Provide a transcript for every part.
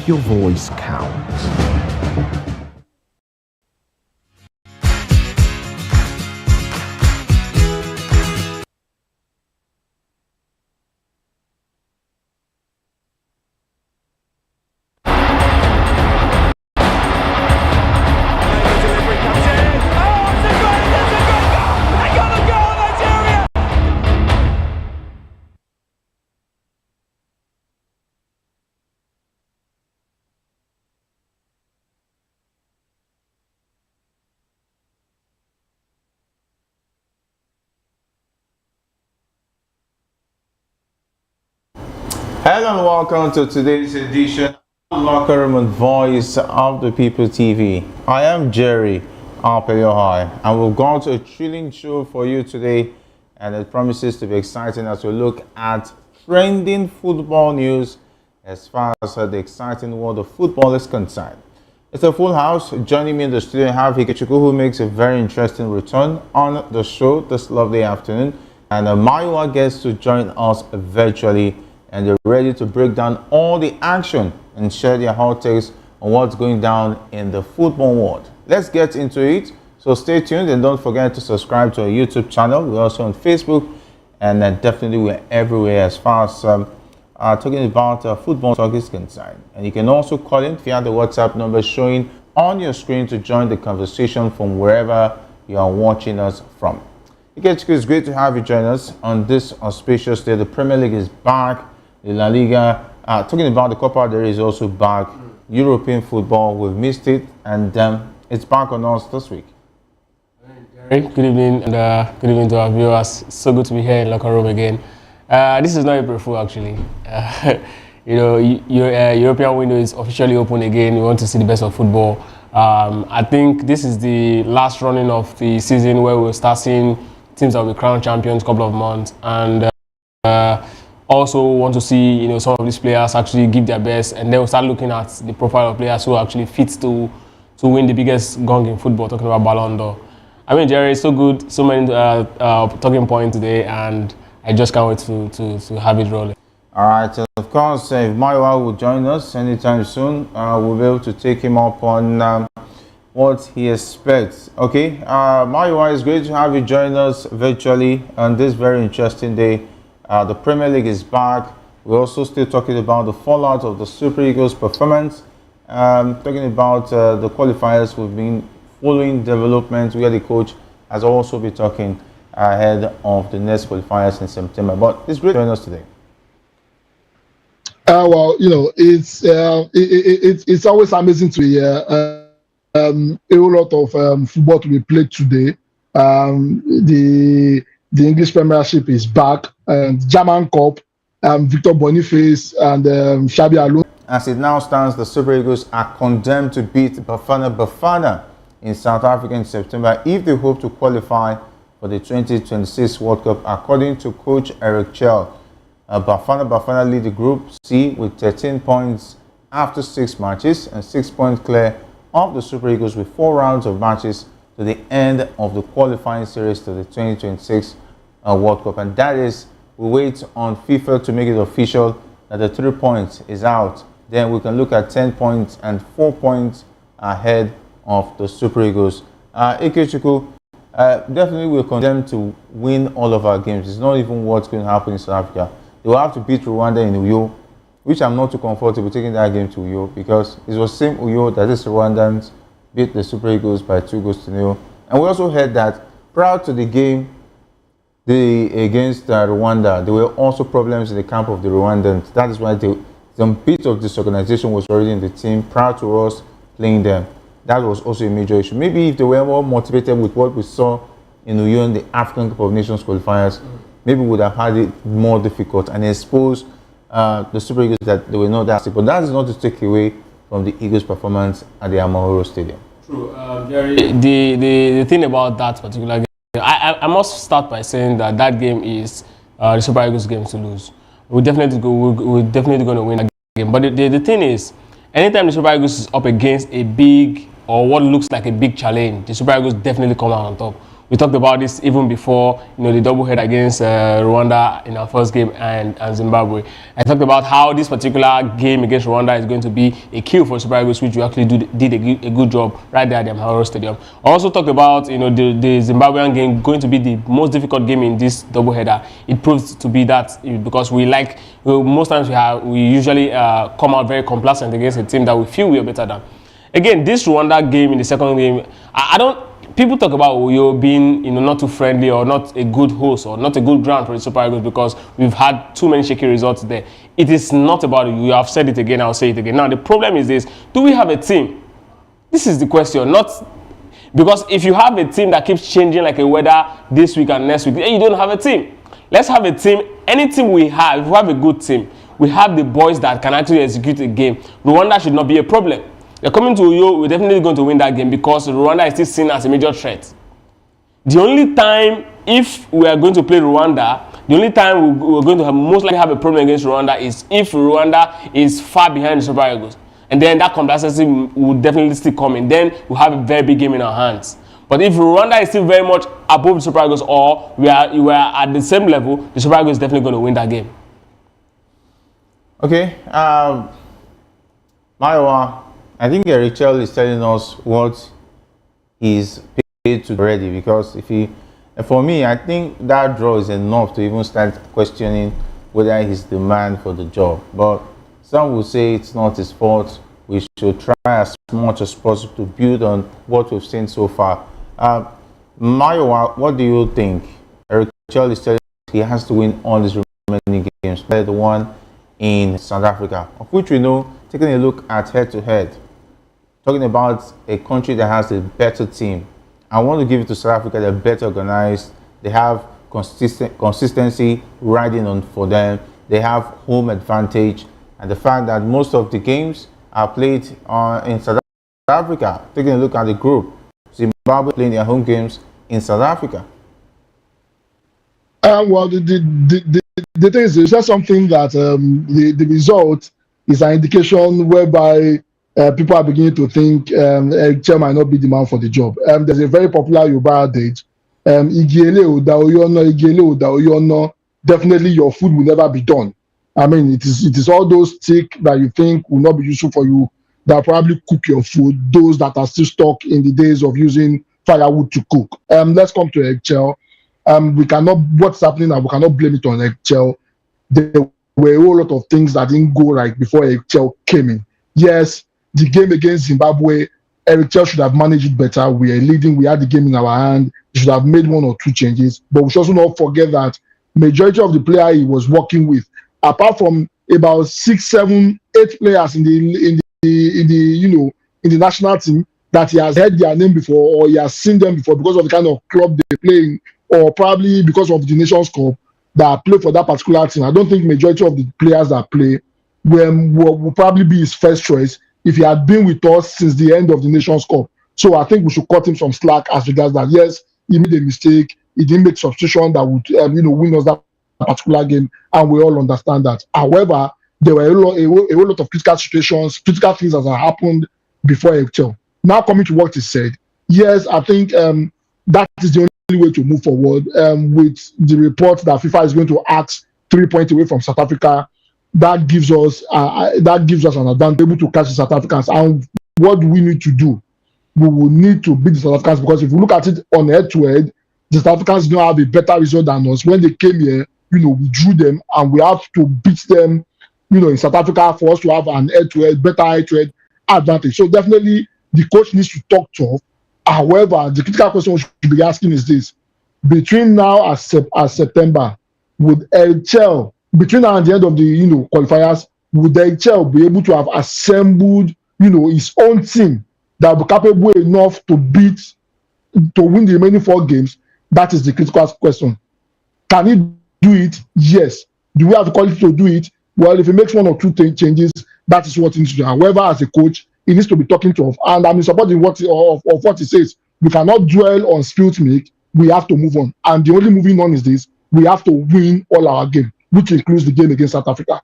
Make your voice count. Hello and welcome to today's edition of Locker Room and Voice of the People TV. I am Jerry High, and we've got a thrilling show for you today, and it promises to be exciting as we look at trending football news as far as the exciting world of football is concerned. It's a full house. Joining me in the studio, I have Ijeoma Egwuatu, who makes a very interesting return on the show this lovely afternoon, and Maiwa gets to join us virtually, and they're ready to break down all the action and share their hot takes on what's going down in the football world. Let's get into it. So stay tuned and don't forget to subscribe to our YouTube channel. We're also on Facebook, and definitely we're everywhere as far as talking about football talk is concerned. And you can also call in via the WhatsApp number showing on your screen to join the conversation from wherever you are watching us from. It's great to have you join us on this auspicious day. The Premier League is back. The La Liga, talking about the Copa del Rey is also back. European football, we've missed it, and it's back on us this week. Good evening, and good evening to our viewers. So good to be here in Locker Room again. This is not April Fool, actually. European window is officially open again. We want to see the best of football. I think this is the last running of the season where we'll start seeing teams that will be crowned champions couple of months, and also want to see some of these players actually give their best, and then we'll start looking at the profile of players who actually fit to win the biggest gong in football, talking about Ballon d'Or. I mean, Jerry, it's so good, so many talking points today, and I just can't wait to have it rolling. All right, of course, if Maiwa will join us anytime soon, we'll be able to take him up on what he expects. Okay, Maiwa, it's great to have you join us virtually on this very interesting day. The Premier League is back. We're also still talking about the fallout of the Super Eagles' performance. Talking about the qualifiers, we've been following developments where the coach has also been talking ahead of the next qualifiers in September. But it's great to join us today. Well, it's always amazing to hear a whole lot of football to be played today. The English Premiership is back, and German Cup, Victor Boniface and Xabi Alonso. As it now stands, the Super Eagles are condemned to beat Bafana in South Africa in September if they hope to qualify for the 2026 World Cup, according to coach Eric Chelle'S. Bafana lead the Group C with 13 points after 6 matches and 6 points clear of the Super Eagles with 4 rounds of matches to the end of the qualifying series to the 2026 World Cup. And that is, we wait on FIFA to make it official that the 3 points is out. Then we can look at 10 points and 4 points ahead of the Super Eagles. Ikechukwu, definitely we're condemned to win all of our games. It's not even what's going to happen in South Africa. They will have to beat Rwanda in Uyo, which I'm not too comfortable taking that game to Uyo, because it was same Uyo that is Rwandans beat the Super Eagles by 2-0. And we also heard that prior to the game against Rwanda, there were also problems in the camp of the Rwandans. That is why some bit of disorganization was already in the team prior to us playing them. That was also a major issue. Maybe if they were more motivated with what we saw in Uyo in the African Cup of Nations qualifiers, maybe we would have had it more difficult and expose the Super Eagles that they were not that sick. But that is not to take away from the Eagles' performance at the Amahoro Stadium. True. Jerry, the thing about that particular game, I must start by saying that game is the Super Eagles game to lose. We're definitely going to win that game. But the thing is, anytime the Super Eagles is up against a big or what looks like a big challenge, the Super Eagles definitely come out on top. We talked about this even before, the doubleheader against Rwanda in our first game and Zimbabwe. I talked about how this particular game against Rwanda is going to be a kill for Super Eagles, which we actually did a good job right there at the Amharo Stadium. I also talked about, the Zimbabwean game going to be the most difficult game in this doubleheader. It proves to be that because most times we usually come out very complacent against a team that we feel we are better than. Again, this Rwanda game in the second game, people talk about Uyo being, not too friendly or not a good host or not a good ground for the Super Eagles because we've had too many shaky results there. It is not about it. You have said it again, I'll say it again. Now, the problem is this. Do we have a team? This is the question. Because if you have a team that keeps changing like a weather this week and next week, then you don't have a team. Let's have a team. Any team we have, if we have a good team, we have the boys that can actually execute a game. Rwanda should not be a problem. They're coming to Uyo, we're definitely going to win that game because Rwanda is still seen as a major threat. The only time, if we are going to play Rwanda, the only time we're going to most likely have a problem against Rwanda is if Rwanda is far behind the Super Eagles. And then that complacency will definitely still come in. Then we'll have a very big game in our hands. But if Rwanda is still very much above the Super Eagles or we are at the same level, the Super Eagles is definitely going to win that game. Okay. Maiwa, I think Eric Chelle'S is telling us what he's paid to already, because for me, I think that draw is enough to even start questioning whether he's the man for the job. But some will say it's not his fault. We should try as much as possible to build on what we've seen so far. Maiwa, what do you think? Eric Chelle'S is telling us he has to win all his remaining games, play the one in South Africa, of which we know, taking a look at head-to-head, talking about a country that has a better team. I want to give it to South Africa. They're better organized. They have consistency riding on for them. They have home advantage. And the fact that most of the games are played in South Africa. Taking a look at the group, Zimbabwe playing their home games in South Africa. Well, the thing is, it's just something that the result is an indication whereby people are beginning to think Chelle'S might not be the man for the job. There's a very popular Yoruba adage, definitely your food will never be done. I mean, it is all those sticks that you think will not be useful for you that probably cook your food, those that are still stuck in the days of using firewood to cook. Let's come to Chelle'S. What's happening now, we cannot blame it on Chelle'S. There were a whole lot of things that didn't go right before Chelle'S came in. Yes, the game against Zimbabwe, Chelle'S should have managed it better. We are leading, we had the game in our hand. He should have made 1 or 2 changes. But we should also not forget that majority of the player he was working with, apart from about 6, 7, 8 players in the national team that he has heard their name before or he has seen them before because of the kind of club they play in, or probably because of the Nations Cup that play for that particular team. I don't think majority of the players that play will probably be his first choice if he had been with us since the end of the Nations Cup. So I think we should cut him some slack as regards that. Yes, he made a mistake. He didn't make substitution that would win us that particular game, and we all understand that. However, there were a whole lot of critical situations, critical things that have happened before Chelle'S. Now coming to what he said, yes, I think that is the only way to move forward. With the report that FIFA is going to ask 3 points away from South Africa, that gives us an advantage able to catch the South Africans. And what do we need to do? We will need to beat the South Africans, because if we look at it on head-to-head, the South Africans don't have a better result than us. When they came here, we drew them, and we have to beat them, in South Africa for us to have an better head-to-head advantage. So definitely, the coach needs to talk tough. However, the critical question we should be asking is this: between now and September, would Chelle'S, between now and the end of the qualifiers, would Chelle'S be able to have assembled his own team that will be capable enough to win the remaining 4 games? That is the critical question. Can he do it? Yes. Do we have the quality to do it? Well, if he makes 1 or 2 changes, that is what he needs to do. However, as a coach, he needs to be talking tough, and I'm supporting what he says. We cannot dwell on spilled milk. We have to move on, and the only moving on is this: we have to win all our games, which includes the game against South Africa.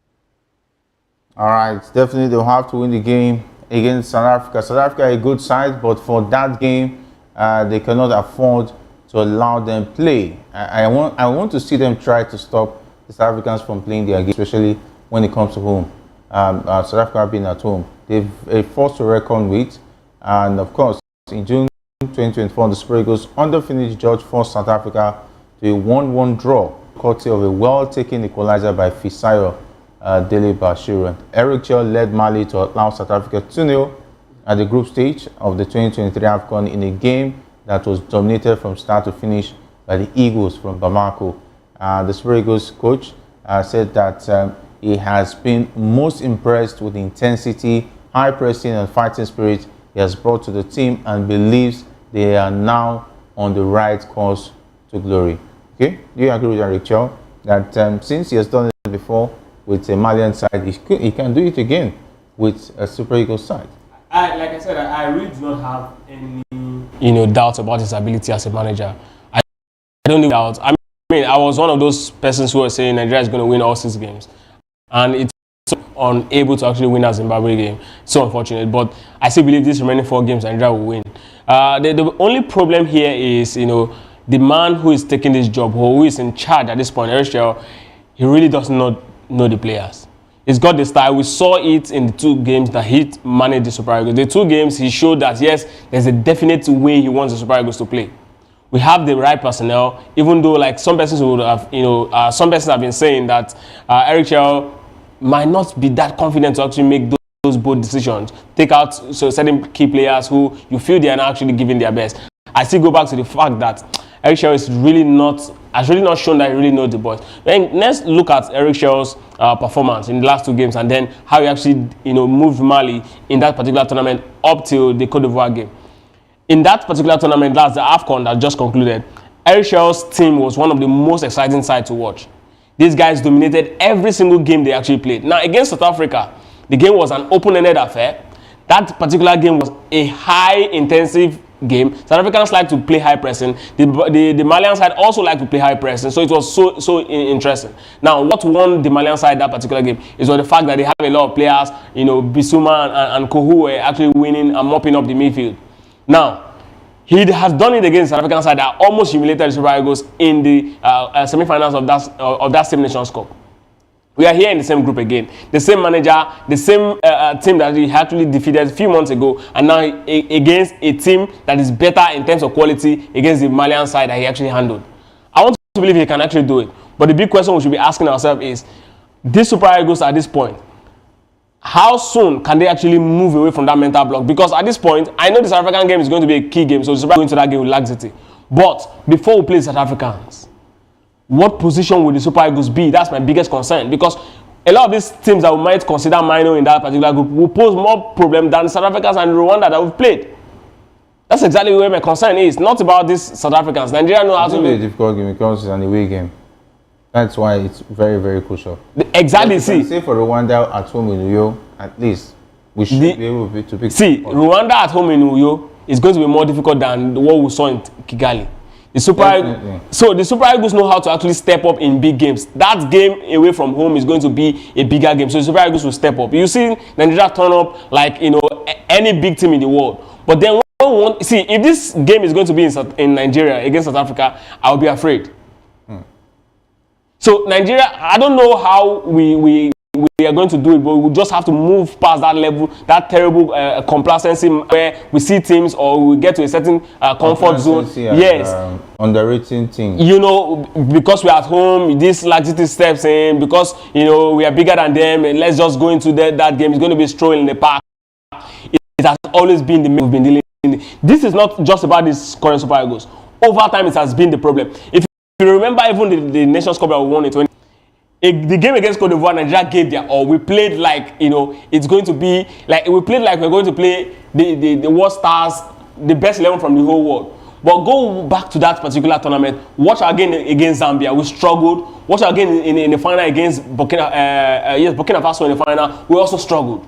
All right, definitely they'll have to win the game against South Africa. South Africa is a good side, but for that game, they cannot afford to allow them play. I want to see them try to stop the South Africans from playing their game, especially when it comes to home. South Africa being at home, they've a force to reckon with, and of course, in June 2024, the Super Eagles under-finished George forced South Africa to a 1-1 draw, courtesy of a well-taken equalizer by Fisayo Dele Bashiru. Eric Chell led Mali to allow South Africa 2-0 at the group stage of the 2023 AFCON in a game that was dominated from start to finish by the Eagles from Bamako. The Super Eagles coach said that he has been most impressed with the intensity, high pressing and fighting spirit he has brought to the team and believes they are now on the right course to glory. Okay, do you agree with Eric Chell that since he has done it before with a Malian side, he can do it again with a Super Eagles side? Like I said, I really do not have any doubts about his ability as a manager. I don't need doubt. I mean, I was one of those persons who were saying Nigeria is going to win all 6 games, and it's unable to actually win a Zimbabwe game. So unfortunate, but I still believe these remaining 4 games Nigeria will win. The only problem here is, the man who is taking this job, who is in charge at this point, Eric Chell, he really does not know the players. He's got the style. We saw it in the 2 games that he managed the Super Eagles. The 2 games, he showed that, yes, there's a definite way he wants the Super Eagles to play. We have the right personnel, even though, like, some persons would have, some persons have been saying that Eric Chell might not be that confident to actually make those bold decisions. Take out certain key players who you feel they are not actually giving their best. I still go back to the fact that Eric Chell has really not shown that he really knows the boys. Then let's look at Eric Chell's performance in the last 2 games, and then how he actually moved Mali in that particular tournament up till the Cote d'Ivoire game. In that particular tournament, that's the AFCON that just concluded, Eric Chell's team was one of the most exciting sides to watch. These guys dominated every single game they actually played. Now, against South Africa, the game was an open-ended affair. That particular game was a high-intensive game. South Africans like to play high pressing. The Malian side also like to play high pressing. So it was so interesting. Now, what won the Malian side that particular game is the fact that they have a lot of players, Bissouma and Kohu were actually winning and mopping up the midfield. Now, he has done it against the South African side that almost humiliated the Super Eagles in the semi-finals of that same Nations Cup. We are here in the same group again. The same manager, the same team that he actually defeated a few months ago, and now against a team that is better in terms of quality against the Malian side that he actually handled. I want to believe he can actually do it. But the big question we should be asking ourselves is, these Super Eagles at this point, how soon can they actually move away from that mental block? Because at this point, I know the South African game is going to be a key game, so the Super Eagles going to that game with laxity. But before we play the South Africans, what position will the Super Eagles be? That's my biggest concern, because a lot of these teams that we might consider minor in that particular group will pose more problem than the South Africans and Rwanda that we've played. That's exactly where my concern is. Not about these South Africans. Nigeria know how to be a difficult game because it's an away game. That's why it's very, very crucial. Exactly. See, say for Rwanda at home in Uyo, at least we should be able to pick. See, Rwanda at home in Uyo is going to be more difficult than what we saw in Kigali. The Super Eagles know how to actually step up in big games. That game away from home is going to be a bigger game. So the Super Eagles will step up. You see Nigeria turn up like any big team in the world. But then see, if this game is going to be in Nigeria against South Africa, I'll be afraid. So Nigeria, I don't know how we are going to do it, but we just have to move past that level, that terrible complacency where we see teams or we get to a certain comfort zone. Yes. Underrating thing. Because we're at home, this laxity steps in, because, we are bigger than them, and let's just go into that game. It's going to be strolling in the park. It has always been the we've been dealing with. This is not just about this current Super Eagles. Over time, it has been the problem. If you remember even the Nations Cup that we won in 20, the game against Cote d'Ivoire, Nigeria gave their all. We played like, it's going to be, like, we played like we're going to play the world stars, the best 11 from the whole world. But go back to that particular tournament, watch again against Zambia, we struggled. Watch again in the final against Burkina Faso in the final, we also struggled.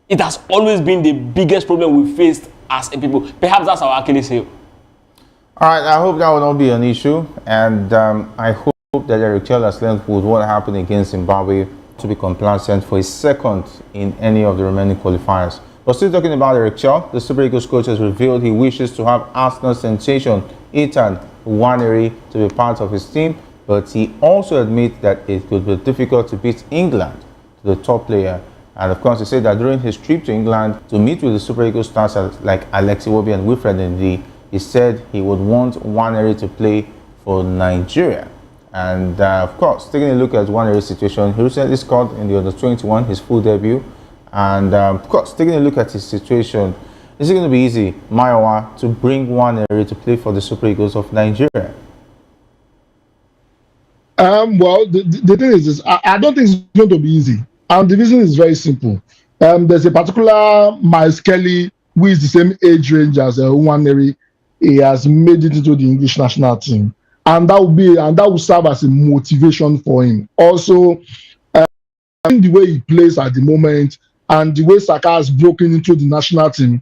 It has always been the biggest problem we faced as a people. Perhaps that's our Achilles heel. All right, I hope that will not be an issue, and I hope that Eric Chell has learned with what happened against Zimbabwe to be complacent for a second in any of the remaining qualifiers. But still talking about Eric Chell, the Super Eagles coach has revealed he wishes to have Arsenal sensation Ethan Nwaneri to be part of his team, but he also admits that it could be difficult to beat England, to the top player. And of course, he said that during his trip to England to meet with the Super Eagles stars like Alex Iwobi and Wilfred Ndidi, he said he would want Nwaneri to play for Nigeria. And of course, taking a look at Nwaneri's situation, he recently scored in the Under-21, his full debut. And of course, taking a look at his situation, is it going to be easy, Mayowa, to bring Nwaneri to play for the Super Eagles of Nigeria? Well, the thing is this, I don't think it's going to be easy. And the reason is very simple. There's a particular Miles Kelly who is the same age range as Nwaneri. He has made it into the English national team. And that will serve as a motivation for him. Also, the way he plays at the moment and the way Saka has broken into the national team,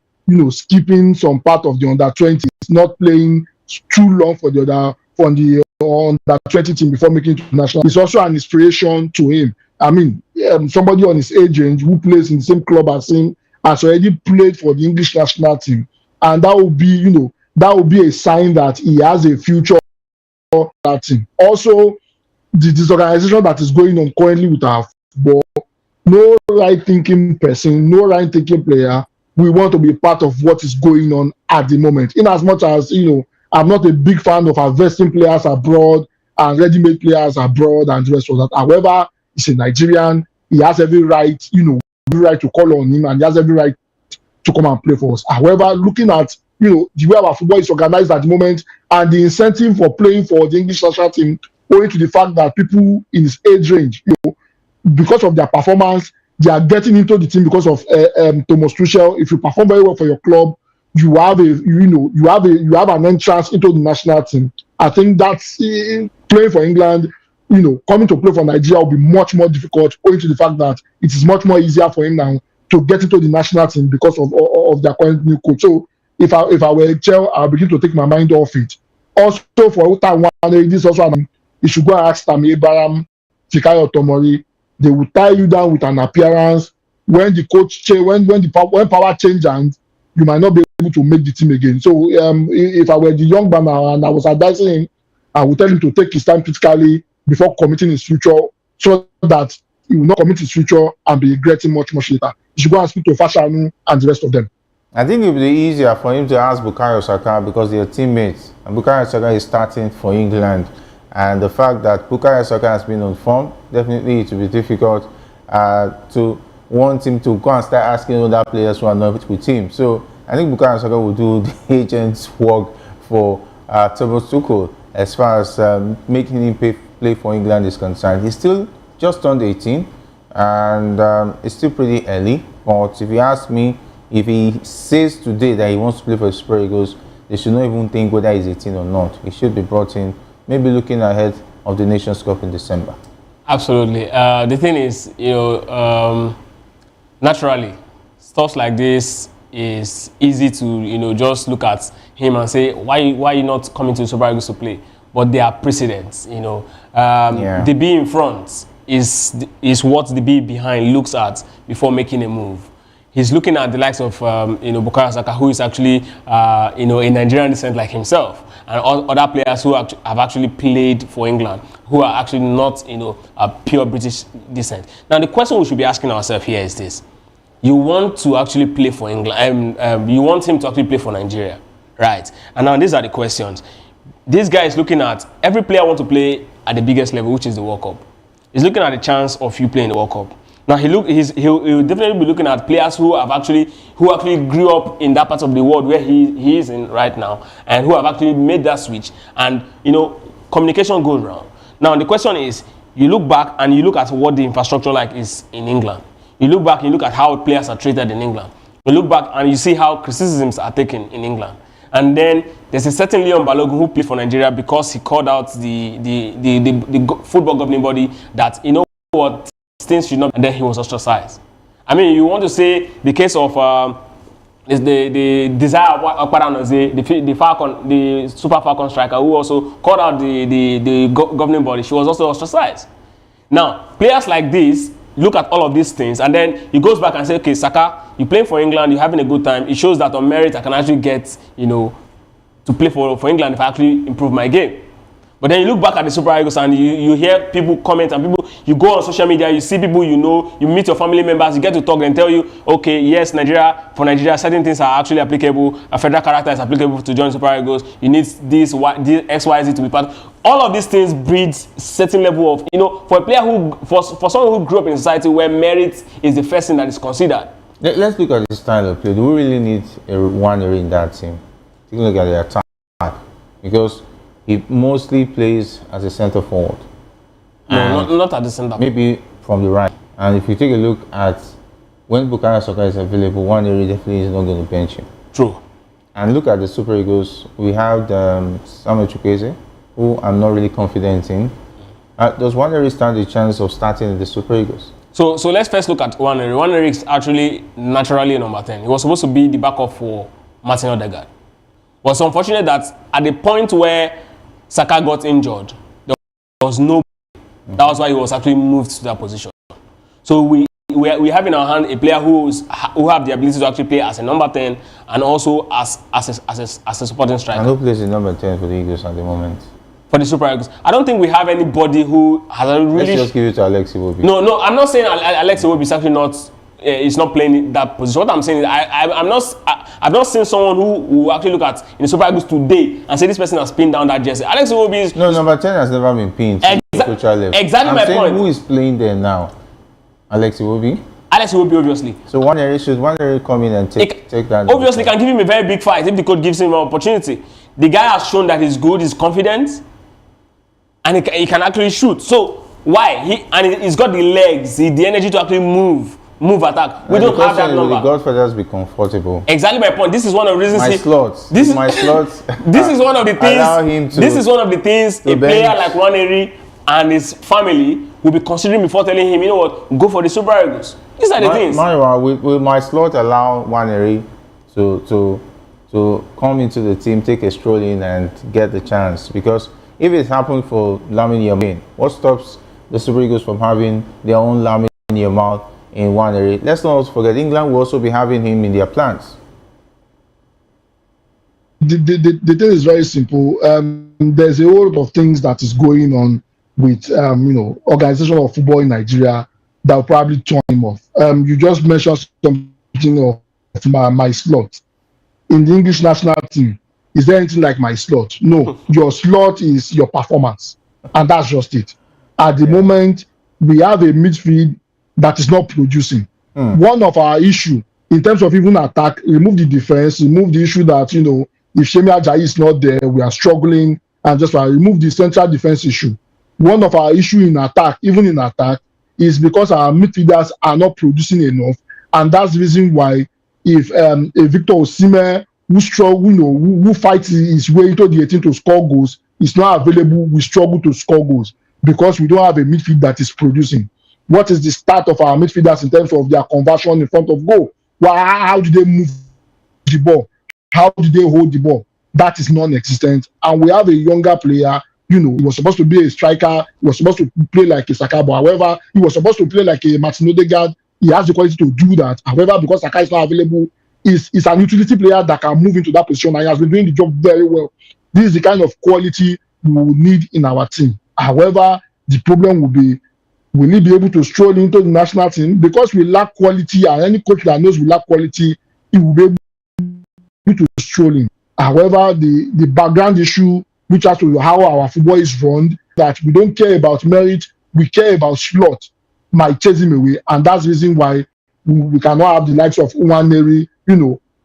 skipping some part of the under-20s, not playing too long for the under-20 team before making it to the national. It's also an inspiration to him. I mean, somebody on his age range who plays in the same club as him has already played for the English national team, and that will be a sign that he has a future for that team. Also, the disorganization that is going on currently with our football, no right-thinking person, no right-thinking player, we want to be part of what is going on at the moment. In as much as, I'm not a big fan of investing players abroad and ready-made players abroad and the rest of that. However, he's a Nigerian. He has every right, to call on him, and he has every right to come and play for us. However, looking at, the way our football is organized at the moment and the incentive for playing for the English national team, owing to the fact that people in his age range, because of their performance, they are getting into the team because of Thomas Tuchel. If you perform very well for your club, you have an entrance into the national team. I think that's playing for England. Coming to play for Nigeria will be much more difficult, owing to the fact that it is much more easier for him now to get into the national team because of their current new coach. So if I were Chelsea, I'll begin to take my mind off it. Also for Uta Nwaneri, this also you should go and ask Tammy Abraham, Fikayo Tomori. They will tie you down with an appearance. When the coach when power changes, you might not be able to make the team again. So if I were the young man and I was advising him, I would tell him to take his time critically before committing his future, so that he will not commit his future and be regretting much later. You should go and speak to Fashanu and the rest of them. I think it would be easier for him to ask Bukayo Saka because they are teammates. And Bukayo Saka is starting for England. And the fact that Bukayo Saka has been on form, definitely it will be difficult to want him to go and start asking other players who are not with him. So I think Bukayo Saka will do the agent's work for Thomas Tuchel as far as making him play for England is concerned. He's still just turned 18 and it's still pretty early. But if you ask me, if he says today that he wants to play for the Super Eagles, they should not even think whether he's 18 or not. He should be brought in, maybe looking ahead of the Nations Cup in December. Absolutely. The thing is, naturally, stuff like this is easy to, just look at him and say, why are you not coming to the Super Eagles to play? But there are precedents, The B in front is what the B behind looks at before making a move. He's looking at the likes of, Bukayo Saka, who is actually, a Nigerian descent like himself, and other players who have actually played for England, who are actually not, a pure British descent. Now, the question we should be asking ourselves here is this. You want to actually play for England, you want him to actually play for Nigeria, right? And now these are the questions. This guy is looking at, every player wants to play at the biggest level, which is the World Cup. He's looking at the chance of you playing the World Cup. Now he'll definitely be looking at players who actually grew up in that part of the world where he is in right now, and who have actually made that switch, and communication goes around. Now the question is, you look back and you look at what the infrastructure is in England. You look back and you look at how players are treated in England. You look back and you see how criticisms are taken in England. And then there's a certain Leon Balogun who played for Nigeria because he called out the football governing body that, what, things should not, and then he was ostracized. I mean, you want to say the case of the Desire Okpara, the Super Falcon striker, who also called out the governing body. She was also ostracized. Now, players like this look at all of these things, and then he goes back and says, okay, Saka, you're playing for England, you're having a good time. It shows that on merit I can actually get, to play for England if I actually improve my game. But then you look back at the Super Eagles and you hear people comment, and people, you go on social media, you see people you know, you meet your family members, you get to talk and tell you, okay, yes, for Nigeria, certain things are actually applicable, a federal character is applicable to join Super Eagles, you need this X, Y, Z to be part. All of these things breeds certain level of, for a player for someone who grew up in a society where merit is the first thing that is considered. Let's look at the style of play. Do we really need a Nwaneri in that team? Take a look at the attack, because he mostly plays as a centre forward. No, not at the centre. Maybe from the right. And if you take a look at when Bukayo Saka is available, Nwaneri definitely is not going to bench him. True. And look at the Super Eagles. We have Samuel Chukwueze, who I'm not really confident in. Does Nwaneri stand a chance of starting in the Super Eagles? So let's first look at Nwaneri. Nwaneri is actually naturally number 10. He was supposed to be the backup for Martin Odegaard. But it's unfortunate that at the point where Saka got injured, there was no. That was why he was actually moved to that position. So we have in our hand a player who have the ability to actually play as a number 10 and also as a supporting striker. And who plays in number 10 for the Eagles at the moment? For the Super Eagles, I don't think we have anybody who has a really. Let's just give it to Alex Iwobi. No, I'm not saying Alex Iwobi is actually not. Is not playing in that position. What I'm saying is, I've not seen someone who actually look at in the Super Eagles today and say this person has pinned down that jersey. Alex Iwobi is. No, number 10 has never been pinned. Exactly my point. Who is playing there now? Alex Iwobi? Alex Iwobi, obviously. So should Nwaneri come in and take that? Obviously, can give him a very big fight if the coach gives him an opportunity. The guy has shown that he's good, he's confident, and he can actually shoot. So why? He's got the legs, the energy to actually move attack. We don't have that number. The Godfathers be comfortable. Exactly my point. This is one of the reasons. My slots. This is one of the things. This is one of the things a player like Nwaneri and his family will be considering before telling him, you know what, go for the Super Eagles. These are the things. Will my slot allow Nwaneri to come into the team, take a stroll in, and get the chance? Because if it happened for Lamine Yamal, what stops the Super Eagles from having their own Lamine Yamal in Nwaneri? Let's not forget, England will also be having him in their plans. The thing is very simple. There's a whole lot of things that is going on with organization of football in Nigeria that will probably turn him off. You just mentioned something of my slot in the English national team. Is there anything like my slot? No. Your slot is your performance, and that's just it. At the moment, we have a midfield that is not producing. One of our issue in terms of even attack, remove the defense, remove the issue that if Shemi Ajayi is not there, we are struggling, and just remove the central defense issue. One of our issue in attack, even in attack, is because our midfielders are not producing enough, and that's the reason why if a Victor Osimhen who struggle, who fights his way into the 18 to score goals, is not available, we struggle to score goals because we don't have a midfield that is producing. What is the start of our midfielders in terms of their conversion in front of goal? How do they move the ball? How do they hold the ball? That is non-existent. And we have a younger player, he was supposed to be a striker, he was supposed to play like a Saka, but however, he was supposed to play like a Martin Odegaard. He has the quality to do that. However, because Saka is not available, is an utility player that can move into that position, and he has been doing the job very well. This is the kind of quality we will need in our team. However, the problem will be we need to be able to stroll into the national team because we lack quality, and any coach that knows we lack quality, he will be able to stroll in. However, the background issue, which has to do how our football is run, that we don't care about merit, we care about slot, might chase him away, and that's the reason why we cannot have the likes of Nwaneri,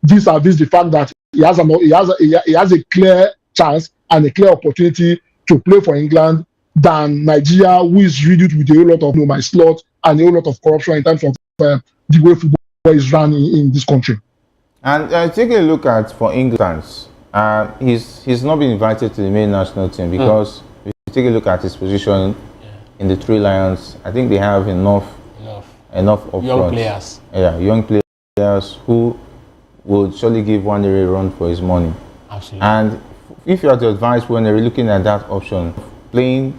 vis-a-vis the fact that he has a clear chance and a clear opportunity to play for England than Nigeria, who is riddled with a whole lot of my slot and a whole lot of corruption in terms of the way football is run in this country. And taking a look at for England, he's not been invited to the main national team because if you take a look at his position in the Three Lions, I think they have enough up young front. Players. Yeah, young players who would surely give Nwaneri a run for his money. Absolutely. And if you are to advise Nwaneri looking at that option, playing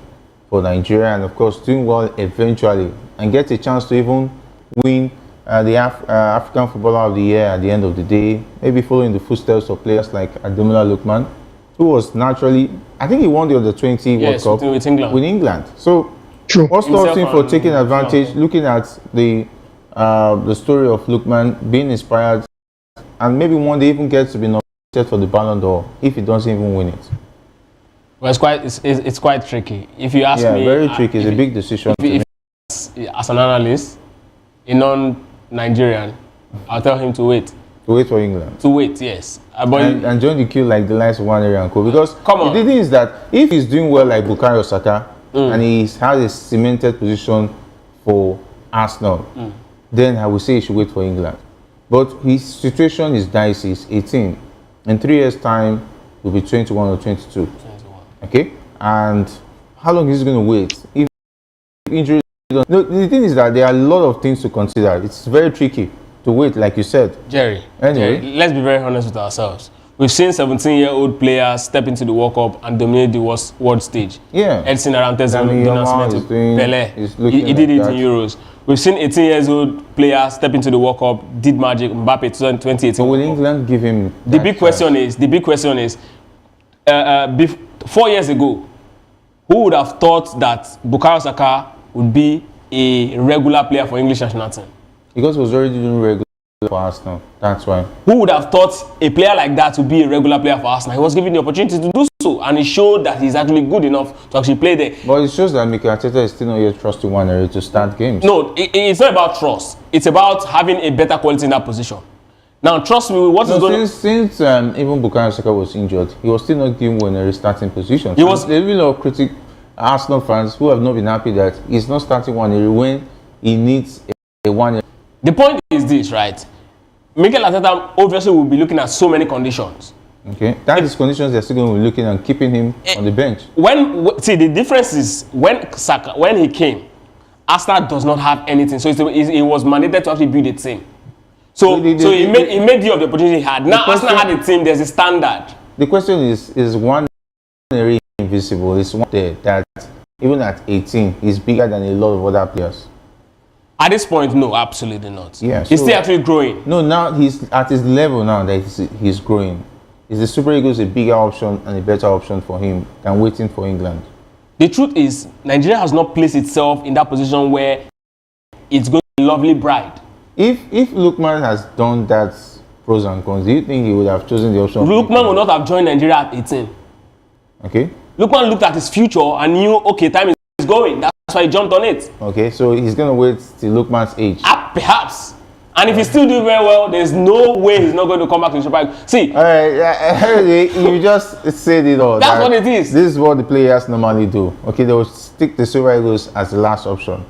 for Nigeria and of course doing well eventually and get a chance to even win the African Footballer of the Year at the end of the day, maybe following the footsteps of players like Ademola Lookman, who was naturally, I think he won the Under-20 Yes, World Cup with England. with England. So True. what stops him for Himself taking and- advantage, looking at the story of Lookman, being inspired, and maybe one day even gets to be nominated for the Ballon d'Or if he doesn't even win it. Well, it's quite tricky. If you ask Yeah, me, very tricky. It's a big decision to make. as an analyst, a non-Nigerian, I'll tell him to wait. To wait for England. To wait, yes. But And join the queue like the likes of Nwaneri and co. Because Come on. the thing is that if he's doing well like Bukayo Saka and he has a cemented position for Arsenal, then I would say he should wait for England. But his situation is dicey. He's 18. In 3 years' time, he'll be 21 or 22. 21. Okay? And how long is he going to wait? If injuries don't... No, the thing is that there are a lot of things to consider. It's very tricky to wait, like you said. Jerry, Anyway. let's be very honest with ourselves. We've seen 17-year-old players step into the World Cup and dominate the world stage. Yeah. Edson Arantes I mean, Yamal is doing- Pelé. he's looking He did like it that. in Euros. We've seen 18-year-old players step into the World Cup, did magic. Mbappe 2018. So will England give him The that big question is, 4 years ago, who would have thought that Bukayo Saka would be a regular player for English national team? Because he was already doing regular for Arsenal. That's why. Who would have thought a player like that would be a regular player for Arsenal? He was given the opportunity to do so, and he showed that he's actually good enough to actually play there. But it shows that Mikel Arteta is still not yet trusting Nwaneri to start games. No, it's not about trust. It's about having a better quality in that position. Now, trust me, what is going Since even Bukayo Saka was injured, he was still not giving Nwaneri starting position. He was- There will be a lot of critic Arsenal fans who have not been happy that he's not starting Nwaneri when he needs a 1 year. The point is this, right? Mikel Arteta obviously will be looking at so many conditions. Okay, that is conditions they're still going to be looking and keeping him on the bench. See, the difference is when he came, Arsenal does not have anything, so he was mandated to actually build a team. So he made use of the opportunity he had. Now Arsenal had a team. There's a standard. The question is Nwaneri invisible? Is one there that even at 18 he's bigger than a lot of other players? At this point, no, absolutely not. Yeah, he's so- still actually growing. No, now he's at his level now that he's growing. Is the Super Eagles a bigger option and a better option for him than waiting for England? The truth is, Nigeria has not placed itself in that position where it's going to be a lovely bride. If Lookman has done that pros and cons, do you think he would have chosen the option? Lookman would not have joined Nigeria at 18. Okay. Lookman looked at his future and knew, okay, time is going. That's why he jumped on it. Okay, so he's gonna wait till Lookman's age. Perhaps. And if he's still doing very well, there's no way he's not going to come back to the Super League. See, All right, you just said it all. That's what it is. This is what the players normally do. Okay, they will stick the Super Eagles as the last option.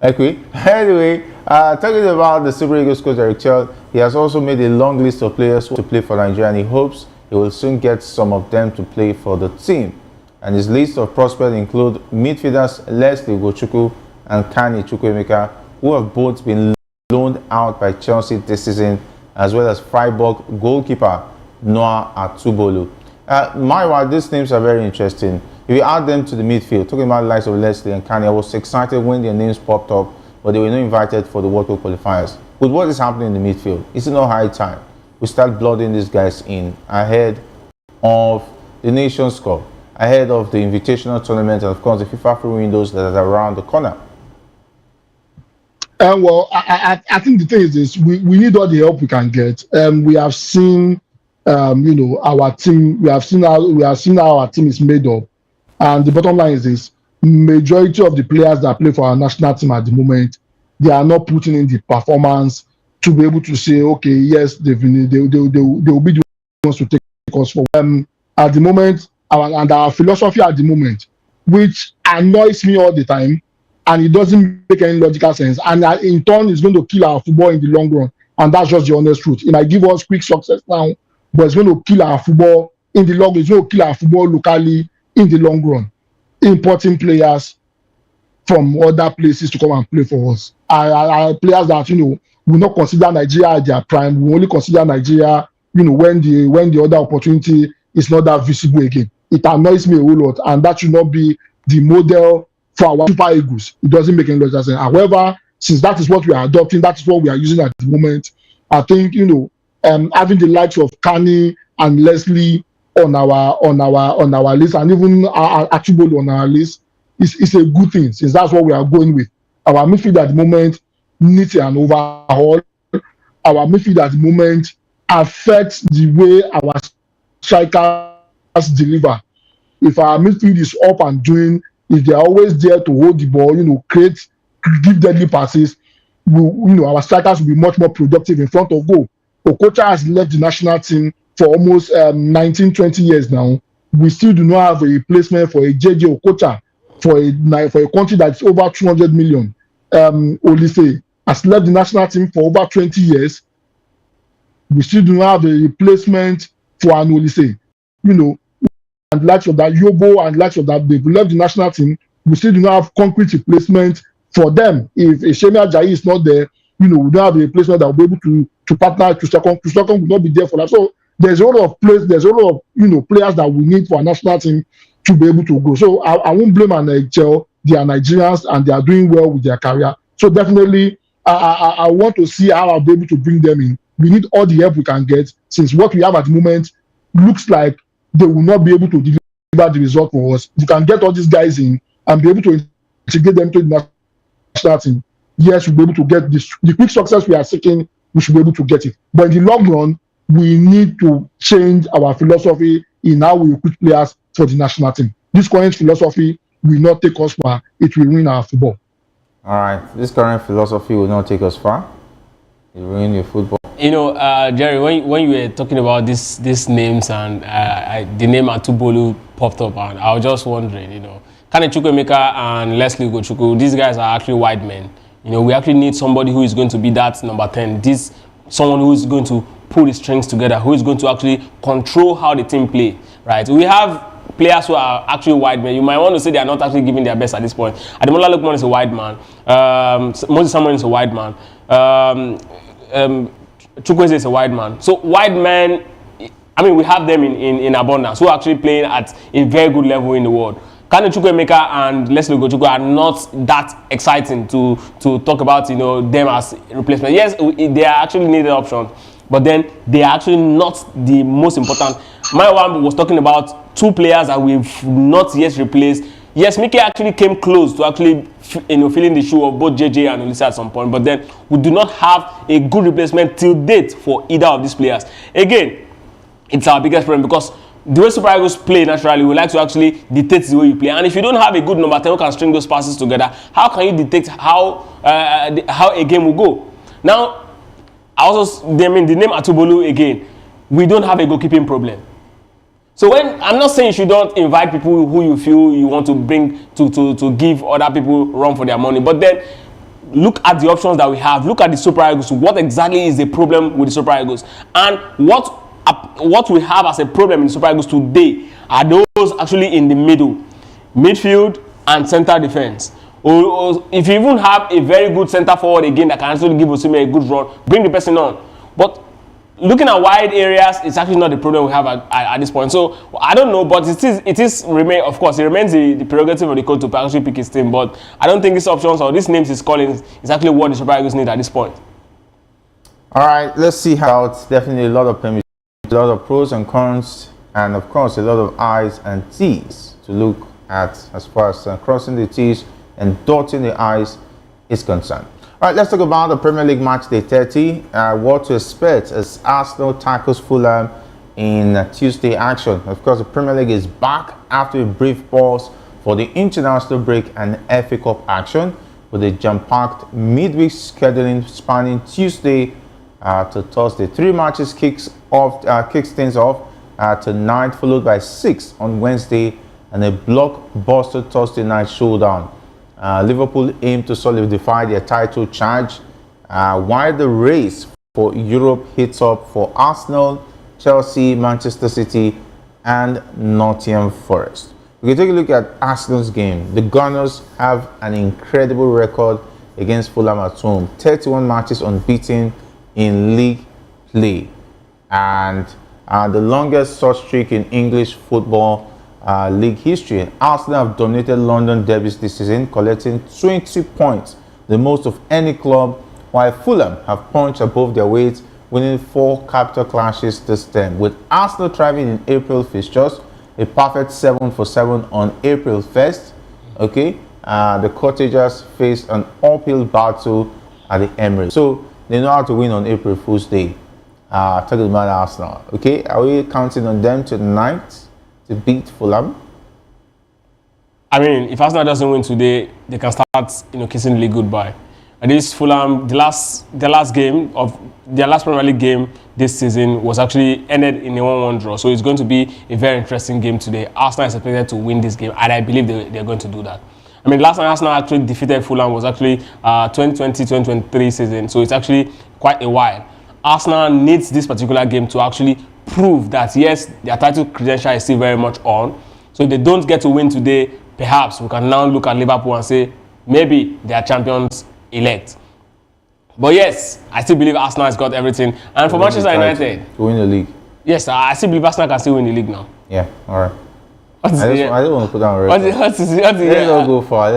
Okay. Anyway, talking about the Super Eagles coach Eric Chell, he has also made a long list of players to play for Nigeria, and he hopes he will soon get some of them to play for the team. And his list of prospects include midfielders Leslie Ugochukwu and Kani Chukwuemeka, who have both been loaned out by Chelsea this season, as well as Freiburg goalkeeper Noah Atubolu. Mywa, these names are very interesting. If you add them to the midfield, talking about the likes of Leslie and Kani, I was excited when their names popped up, but they were not invited for the World Cup qualifiers. With what is happening in the midfield, is it not high time we start blooding these guys in ahead of the Nations Cup, ahead of the Invitational Tournament, and of course the FIFA free windows that are around the corner? Well, I think the thing is this: we need all the help we can get. We have seen, our team. We have seen how our team is made up, and the bottom line is this: majority of the players that play for our national team at the moment, they are not putting in the performance to be able to say, okay, yes, they will be the ones to take us for. At the moment, our philosophy at the moment, which annoys me all the time, and it doesn't make any logical sense, and in turn it's going to kill our football in the long run, and that's just the honest truth. It might give us quick success now, but it's going to kill our football in the long run. It's going to kill our football locally in the long run. Importing players from other places to come and play for us. Players that will not consider Nigeria at their prime. We only consider Nigeria, when the other opportunity is not that visible again. It annoys me a whole lot, and that should not be the model for our Super Eagles. It doesn't make any logical sense. However, since that is what we are adopting, that is what we are using at the moment, I think having the likes of Kani and Leslie on our list, and even Achibolo on our list, is a good thing, since that's what we are going with. Our midfield at the moment needs an overhaul. Our midfield at the moment affects the way our strikers deliver. If our midfield is up and doing, if they are always there to hold the ball, give deadly passes, our strikers will be much more productive in front of goal. Okocha has left the national team for almost 19, 20 years now. We still do not have a replacement for a JJ Okocha for a country that's over 200 million. Olise has left the national team for over 20 years. We still do not have a replacement for an Olise. And likes of that Yobo and likes of that, they've left the national team. We still do not have concrete replacement for them. If Ijeoma Egwuatu is not there, we don't have a replacement that will be able to partner to second. To second will not be there for that. So there's a lot of players. There's a lot of players that we need for our national team to be able to grow. So I won't blame NHL. They are Nigerians and they are doing well with their career. So definitely, I want to see how I'll be able to bring them in. We need all the help we can get, since what we have at the moment looks like they will not be able to deliver the result for us. We can get all these guys in and be able to integrate them to the national team. Yes, we'll be able to get the quick success we are seeking. We should be able to get it. But in the long run, we need to change our philosophy in how we recruit players for the national team. This current philosophy will not take us far. It will ruin our football. All right, this current philosophy will not take us far. It will ruin your football. Jerry, when you were talking about these names and the name Atubolu popped up, and I was just wondering, Kane Chukwuemeka and Leslie Ugochukwu, these guys are actually wide men. We actually need somebody who is going to be that number 10. Someone who is going to pull the strings together, who is going to actually control how the team play, right? We have players who are actually wide men. You might want to say they are not actually giving their best at this point. Ademola Lookman is a wide man. Moses Samuel is a wide man. Chukwueze is a wide man. So wide men, we have them in abundance who are actually playing at a very good level in the world. Kane Chukwuemeka and Leslie Ugochukwu are not that exciting to talk about, them as replacement. Yes, they are actually needed options, but then they are actually not the most important. My one was talking about two players that we've not yet replaced. Yes, Mickey actually came close to actually filling the shoe of both JJ and Olise at some point, but then we do not have a good replacement till date for either of these players. Again, it's our biggest problem, because the way Super Eagles play naturally, we like to actually dictate the way you play. And if you don't have a good number 10 who can string those passes together, how can you dictate how a game will go? Now, the name Atubolu again, we don't have a goalkeeping problem. So I'm not saying you should not invite people who you feel you want to bring to give other people run for their money, but then look at the options that we have. Look at the Super Eagles. What exactly is the problem with the Super Eagles? And what we have as a problem in the Super Eagles today are those actually in the midfield and center defense. Or if you even have a very good center forward again that can actually give Osimhen a good run, bring the person on. But looking at wide areas, it's actually not the problem we have at this point. So I don't know, but it remains the prerogative of the coach to actually pick his team. But I don't think these options or these names he's calling is actually what the Super Eagles need at this point. All right, let's see how it's definitely a lot of permission, a lot of pros and cons, and of course a lot of I's and T's to look at as far as crossing the T's and dotting the I's is concerned. All right, let's talk about the Premier League match day 30. What to expect as Arsenal tackles Fulham in Tuesday action. Of course, the Premier League is back after a brief pause for the international break and FA Cup action, with a jam-packed midweek scheduling spanning Tuesday to Thursday. 3 matches kicks things off tonight, followed by 6 on Wednesday, and a blockbuster Thursday night showdown. Liverpool aim to solidify their title charge, while the race for Europe heats up for Arsenal, Chelsea, Manchester City, and Nottingham Forest. We can take a look at Arsenal's game. The Gunners have an incredible record against Fulham at home. 31 matches unbeaten in league play, and the longest such streak in English football league history. Arsenal have dominated London derbies this season, collecting 20 points, the most of any club, while Fulham have punched above their weight winning 4 capital clashes this term. With Arsenal thriving in April fixtures, a perfect 7-for-7 on April 1st. Okay, the Cottagers faced an uphill battle at the Emirates. So they know how to win on April Fool's Day. Talking about Arsenal. Okay, are we counting on them tonight to beat Fulham? I mean, if Arsenal doesn't win today, they can start, kissing the league goodbye. And this Fulham, the last game of their last Premier League game this season was actually ended in a 1-1 draw. So it's going to be a very interesting game today. Arsenal is expected to win this game, and I believe they're going to do that. I mean, last time Arsenal actually defeated Fulham was actually 2020-2023 season. So it's actually quite a while. Arsenal needs this particular game to actually prove that, yes, their title credential is still very much on. So if they don't get to win today, perhaps we can now look at Liverpool and say, maybe they are champions elect. But yes, I still believe Arsenal has got everything. And for Manchester United, to win the league. Yes, I still believe Arsenal can still win the league now. Yeah, all right. I don't want to put down a record. Let's not go far.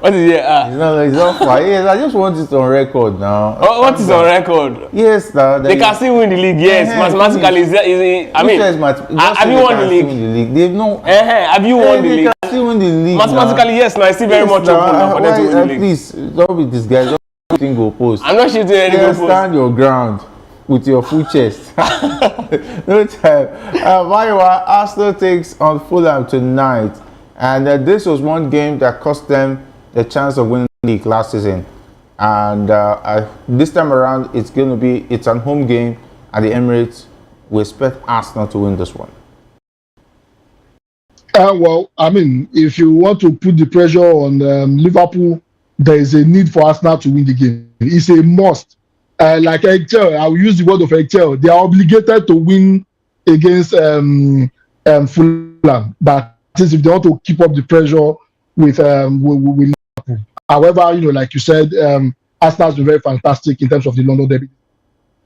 What is it? It's not far. Yes, I just want it on record now. What is on record? Yes, they can still win the league. Yes, mathematically. I mean, have you won the league? They've no. Have you won the league? They can still win the league. Mathematically, yes. Now it's still very much open for them to win the league. Please, don't be this guy. Don't think go post. I'm not shooting any goal post. Stand your ground with your full chest. No time. Arsenal takes on Fulham tonight, and this was one game that cost them the chance of winning the league last season. And this time around, it's a home game at the Emirates. We expect Arsenal to win this one. Well, I mean, if you want to put the pressure on Liverpool, there is a need for Arsenal to win the game. It's a must. Like Excel, I will use the word of Excel. They are obligated to win against Fulham. That is, if they want to keep up the pressure with Liverpool. However, like you said, Arsenal has been very fantastic in terms of the London derby.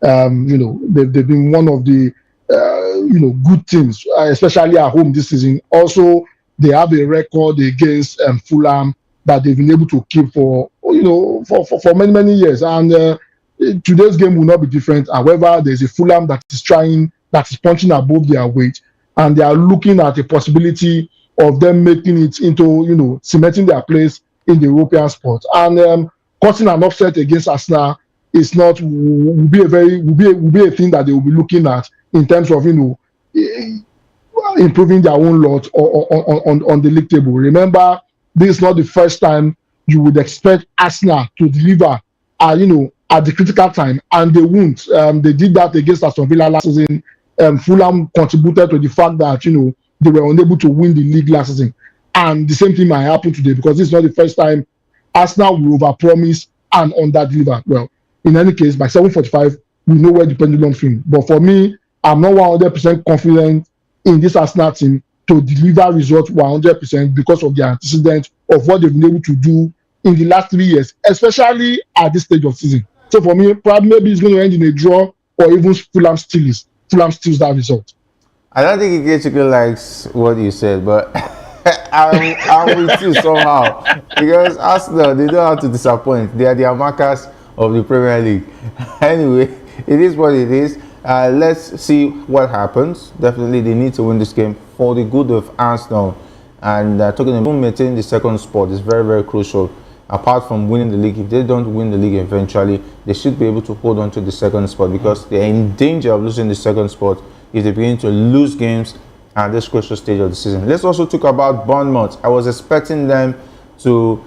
They've been one of the good teams, especially at home this season. Also, they have a record against Fulham that they've been able to keep for many years. And today's game will not be different. However, there's a Fulham that is punching above their weight, and they are looking at a possibility of them making it into, cementing their place in the European sport. And causing an upset against Arsenal will be a thing that they will be looking at in terms of, improving their own lot on the league table. Remember, this is not the first time you would expect Arsenal to deliver, at the critical time, and they won't. They did that against Aston Villa last season. Fulham contributed to the fact that they were unable to win the league last season, and the same thing might happen today because this is not the first time Arsenal will overpromise and underdeliver. Well, in any case, by 7:45, we know where the pendulum swings. But for me, I'm not 100% confident in this Arsenal team to deliver results 100% because of the antecedent of what they've been able to do in the last 3 years, especially at this stage of season. So for me, probably maybe it's going to end in a draw, or even Fulham steals that result. I don't think Ikechukwu likes what you said, but I'm with you somehow, because Arsenal, they know how to disappoint. They are the markers of the Premier League. Anyway, it is what it is. Let's see what happens. Definitely, they need to win this game for the good of Arsenal. And talking about maintaining the second spot is very, very crucial. Apart from winning the league, if they don't win the league eventually, they should be able to hold on to the second spot, because they are in danger of losing the second spot if they begin to lose games at this crucial stage of the season. Let's also talk about Bournemouth. I was expecting them to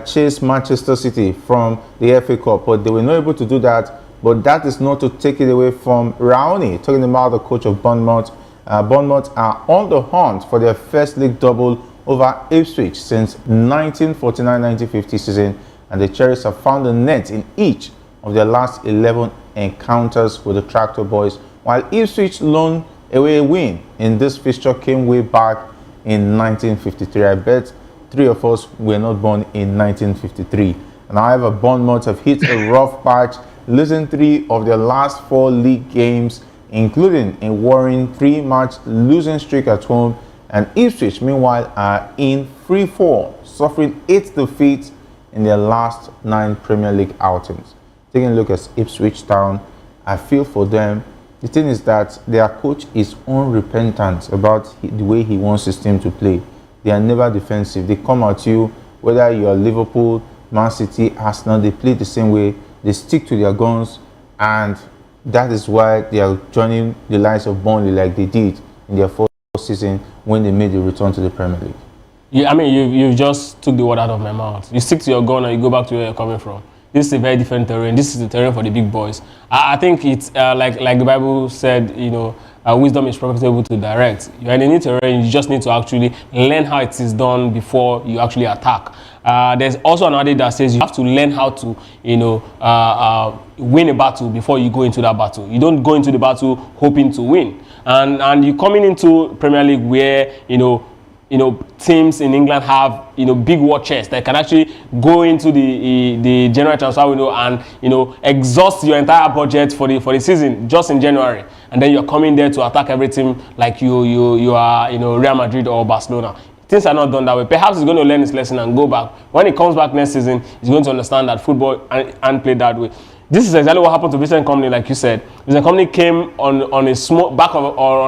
chase Manchester City from the FA Cup, but they were not able to do that. But that is not to take it away from Raoni. Talking about the coach of Bournemouth, Bournemouth are on the hunt for their first league double over Ipswich since 1949-1950 season, and the Chelle'S have found the net in each of their last 11 encounters with the Tractor Boys, while Ipswich loaned away a win in this fixture came way back in 1953. I bet 3 of us were not born in 1953. And however, Bournemouth have hit a rough patch, losing 3 of their last 4 league games, including a worrying 3-match losing streak at home. And Ipswich, meanwhile, are in free fall, suffering 8 defeats in their last 9 Premier League outings. Taking a look at Ipswich Town, I feel for them. The thing is that their coach is unrepentant about the way he wants his team to play. They are never defensive. They come at you, whether you're Liverpool, Man City, Arsenal, they play the same way. They stick to their guns, and that is why they are joining the likes of Burnley like they did in their first season when they made the return to the Premier League. Yeah, I mean, you just took the word out of my mouth. You stick to your gun and you go back to where you're coming from. This is a very different terrain. This is the terrain for the big boys. I think it's like the Bible said, you know, wisdom is profitable to direct. You're in a new terrain, you just need to actually learn how it is done before you actually attack. There's also another that says you have to learn how to, you know, win a battle before you go into that battle. You don't go into the battle hoping to win. And you're coming into Premier League where, you know, teams in England have, you know, big war chests that can actually go into the general transfer window and, you know, exhaust your entire budget for the season just in January, and then you're coming there to attack every team like you are, you know, Real Madrid or Barcelona. Things are not done that way. Perhaps he's going to learn his lesson and go back. When he comes back next season, he's going to understand that football and play that way. This is exactly what happened to Vincent Kompany, like you said. Vincent Kompany came on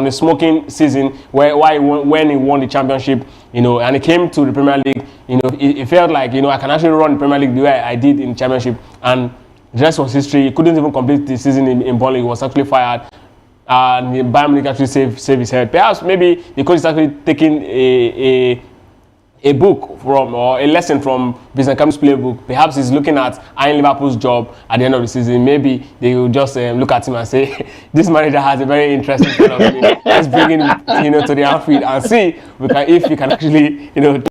a smoking season when he won the championship, you know, and he came to the Premier League. You know, it felt like, you know, I can actually run the Premier League the way I did in championship, and the rest was history. He couldn't even complete the season in Burnley. He was actually fired, and Bayern Munich actually saved his head. Perhaps maybe the coach is actually taking a book from, or a lesson from Vincent Kompany's playbook. Perhaps he's looking at eyeing Liverpool's job at the end of the season. Maybe they will just look at him and say, this manager has a very interesting kind of thing. Let's bring him, you know, to the outfield and see if he can actually, you know.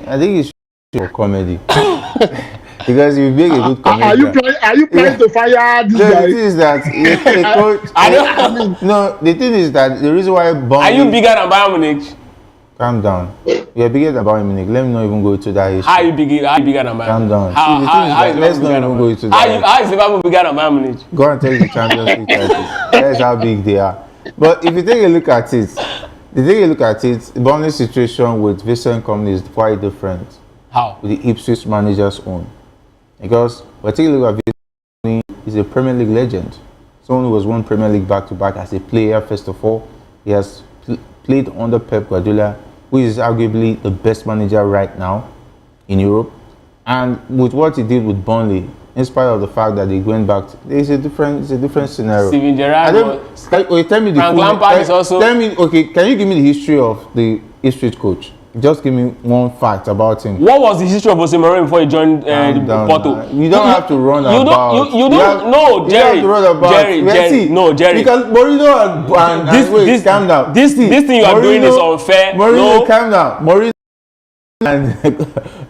I think it's for comedy. Because you make a good comedy. Are you planning to fire this guy? The thing is that the thing is that the reason why Burnley, are you bigger than Bayern Munich? Calm down. You're bigger than Bayern Munich. Let me not even go into that issue. How are you bigger than Bayern? Calm down. Let's not even go into that. How is Liverpool bigger than Bayern Munich? Go and take the Champions League title. That's how big they are. But if you take a look at it, Burnley's situation with Vincent Kompany is quite different. How? With the Ipswich manager's own. Because when you take a look at Vincent Kompany, he's a Premier League legend. Someone who has won Premier League back-to-back as a player, first of all. He has played under Pep Guardiola, who is arguably the best manager right now in Europe. And with what he did with Burnley, in spite of the fact that they went back, it's a different scenario. Steven Gerrard. Tell me the Frank Lampard is also. Tell me, okay, can you give me the history of the Ipswich coach? Just give me one fact about him. What was the history of Jose Mourinho before he joined Porto? You don't have to run about. You don't. No, Jerry. You don't have to run about. Jerry. No, Jerry. Because Mourinho and calm down. This thing you are doing is unfair. Mourinho, calm down. Mourinho and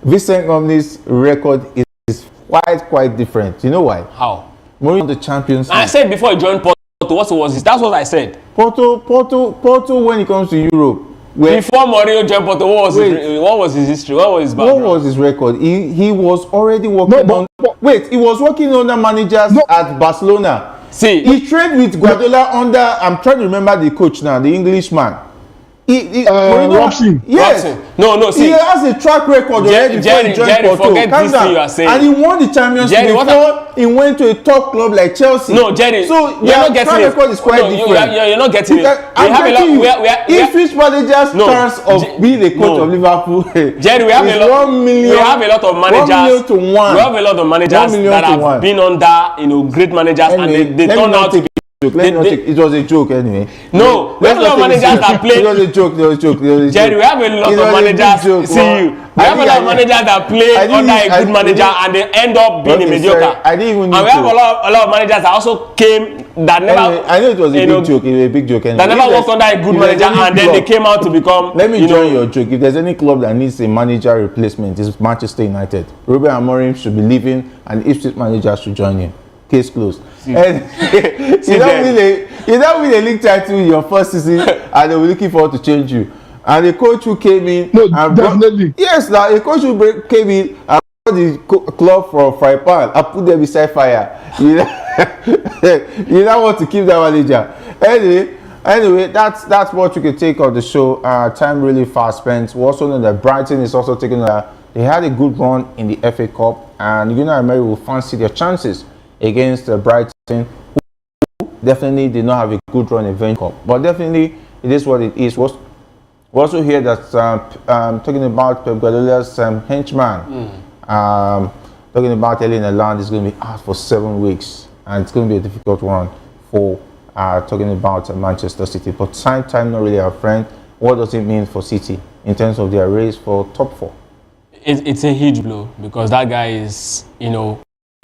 Vincent Kompany's record is quite different. You know why? How? Mourinho the Champions League. I said before he joined Porto, what was this? That's what I said. Porto when it comes to Europe. Before Mourinho joined Porto, what was his history? What was his background? What was his record? He was already working he was working under managers at Barcelona. See, he trained with Guardiola under, I'm trying to remember the coach now, the Englishman. Robson. Yes. No, see. He has a track record already before he joined Porto. Forget this thing you are saying. And he won the Champions League before he went to a top club like Chelsea. No, Jerry. So you're not getting track record is quite different. You're not getting it. I'm getting you. Ipswich manager's chance of being the coach of Liverpool. Jerry, we have a lot of managers. 1 million to 1. We have a lot of managers that have been under, you know, great managers, and they turned out to be. It was a joke anyway. No, we have a lot of managers that play. It was a joke. Jerry, we have a lot of managers. We have a lot of managers that play under a good manager and they end up being a mediocre. I didn't even. And we have a lot of managers that also came that never. I know it was a big joke. It was a big joke. That never worked under a good manager and then they came out to become. Let me join your joke. If there's any club that needs a manager replacement, it's Manchester United. Ruben Amorim should be leaving and Ipswich manager should join him. Case closed. And you don't win a league title in your first season and they were looking forward to change you. And the coach who came in definitely. A coach who came in and brought the club from fry pan and put them beside fire. You don't want to keep that manager. Anyway, that's what you can take of the show. Time really fast spent. We also know that Brighton is also taking they had a good run in the FA Cup, and Nwaneri will fancy their chances against Brighton, who definitely did not have a good run eventually. But definitely, it is what it is. We also hear that talking about Pep Guardiola's henchman, talking about Erling Haaland is going to be out for 7 weeks, and it's going to be a difficult one for talking about Manchester City. But time not really our friend. What does it mean for City in terms of their race for top 4? It's a huge blow because that guy is,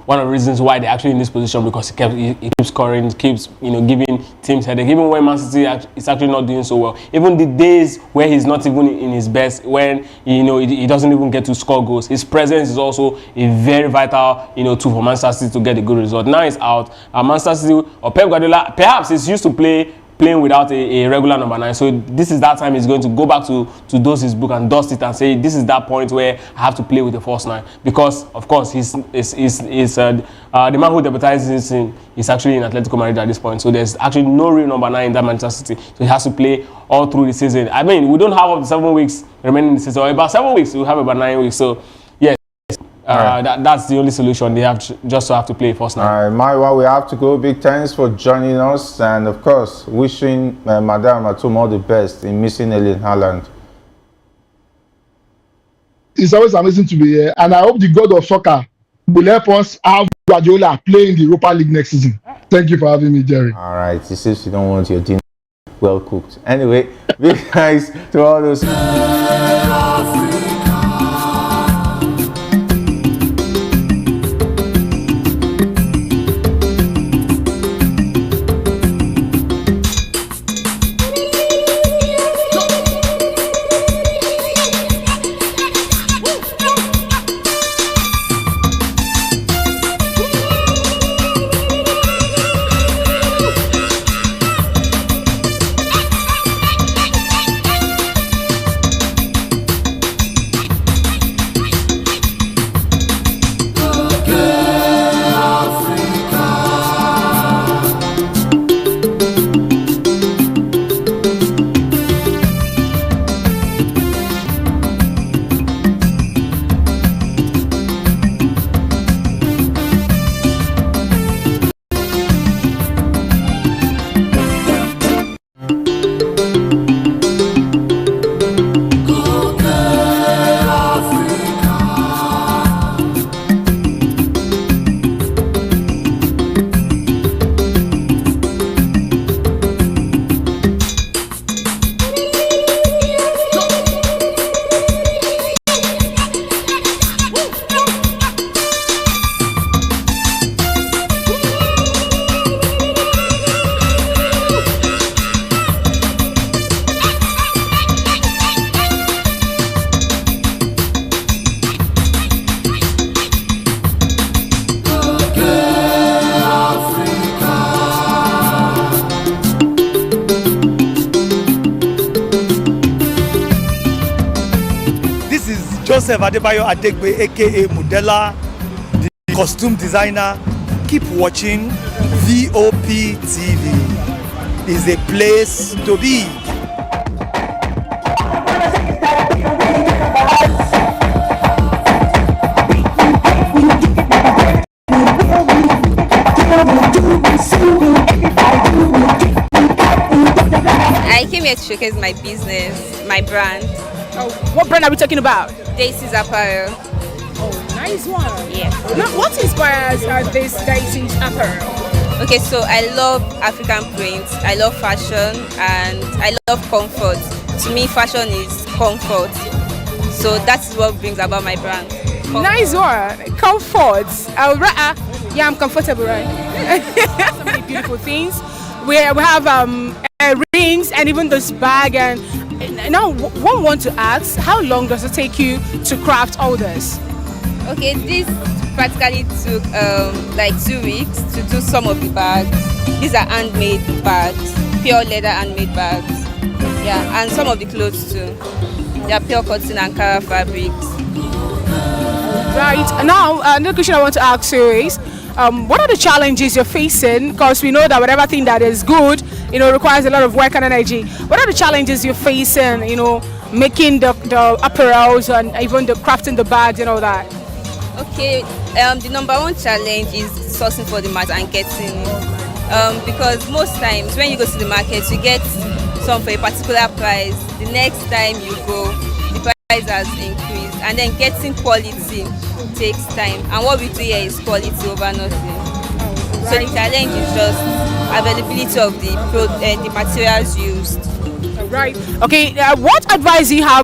one of the reasons why they're actually in this position, because he keeps scoring, keeps giving teams headache. Even when Man City is actually not doing so well, even the days where he's not even in his best, when he doesn't even get to score goals, his presence is also a very vital tool for Manchester City to get a good result. Now he's out. Manchester City or Pep Guardiola perhaps is used to playing without a regular number 9. So this is that time he's going to go back to dust his book and dust it and say, this is that point where I have to play with the false 9. Because, of course, he's the man who deputizes him is actually in Atletico Madrid at this point. So there's actually no real number 9 in that Manchester City. So he has to play all through the season. I mean, we don't have up to 7 weeks remaining in the season. About 7 weeks, we'll have about 9 weeks. So, yes. That's the only solution. They have just to have to play first now. All right, Maiwa, we have to go. Big thanks for joining us, and of course, wishing Madam Atum all the best in missing Erling Haaland. It's always amazing to be here, and I hope the God of soccer will help us have Guardiola play in the Europa League next season. Thank you for having me, Jerry. All right, it seems you don't want your dinner well cooked. Anyway, big thanks to all those. Joseph Adebayo Adegbe, aka Mudela, the costume designer. Keep watching VOP TV. It's a place to be. I came here to showcase my business, my brand. Oh, what brand are we talking about? Daisy's Apparel. Oh, nice one. Yeah. Now, what inspires this Daisy's Apparel? Okay, so I love African prints, I love fashion, and I love comfort. To me, fashion is comfort. So that's what brings about my brand. Comfort. Nice one. Comfort. Yeah, I'm comfortable, right? So many beautiful things. We have rings and even this bag. And now, one want to ask, how long does it take you to craft all this? Okay, this practically took like 2 weeks to do some of the bags. These are handmade bags, pure leather handmade bags. Yeah, and some of the clothes too. They are pure cotton and Ankara fabrics. Right. Now, another question I want to ask you is, what are the challenges you're facing? Because we know that whatever thing that is good, requires a lot of work and energy. What are the challenges you're facing, making the apparels and even the crafting the bags and all that? Okay, the number one challenge is sourcing for the mat and getting it. because most times when you go to the market, you get some for a particular price. The next time you go, the price has increased, and then getting quality takes time. And what we do here is quality over nothing. So the challenge is just availability of the materials used. Right. Okay. What advice do you have